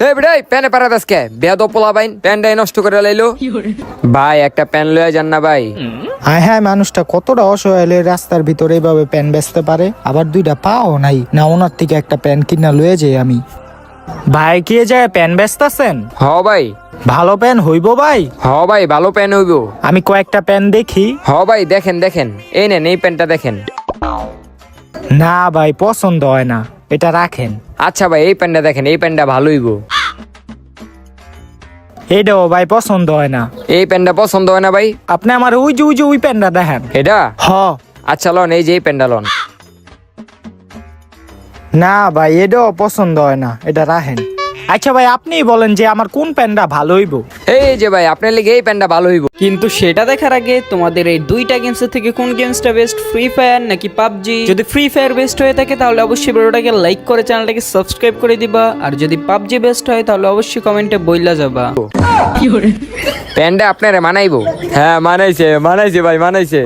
এই বেটাই প্যানে পারা দাসকে বেয়াদ পোলা বাইন প্যানটাই নষ্ট করে লাইলো ভাই একটা প্যান লয়ে যান না ভাই। হ্যাঁ হ্যাঁ, মানুষটা কতটা অসহায় হলে রাস্তার ভিতরে এইভাবে প্যান বেচতে পারে, আবার দুইটা পাও নাই না, ওনার থেকে একটা প্যান কিনা লয়ে যাই আমি। ভাই কে যায় প্যান বেচতেছেন? হ ভাই, ভালো প্যান হইব ভাই? হ ভাই ভালো প্যান হইব। আমি কয়েকটা প্যান দেখি। হ ভাই দেখেন দেখেন, এই নেন এই প্যানটা দেখেন। না ভাই পছন্দ হয় না, এটা রাখেন। আচ্ছা ভাই এই প্যানটা দেখেন, এই প্যানটা ভালো হইব। এটাও ভাই পছন্দ হয় না। এই প্যানটা পছন্দ হয় না ভাই? আপনি আমার ওই প্যানটা দেখেন। এটা হ। আচ্ছা লন, এই যে এই প্যানটা লন। না ভাই এটাও পছন্দ হয় না, এটা রাখেন। আচ্ছা ভাই আপনিই বলেন যে আমার কোন প্যানটা ভালো হইব। এই যে ভাই আপনার লিগে এই প্যানটা ভালো হইব। কিন্তু সেটা দেখার আগে তোমাদের এই দুইটা গেমসের থেকে কোন গেমসটা বেস্ট, ফ্রি ফায়ার নাকি পাবজি? যদি ফ্রি ফায়ার বেস্ট হয়ে থাকে তাহলে অবশ্যই ভিডিওটাকে লাইক করে চ্যানেলটাকে সাবস্ক্রাইব করে দিবা, আর যদি পাবজি বেস্ট হয় তাহলে অবশ্যই কমেন্টে বইলা যাবা। প্যানটা আপনারে মানাইবো? হ্যাঁ মানাইছে মানাইছে ভাই মানাইছে।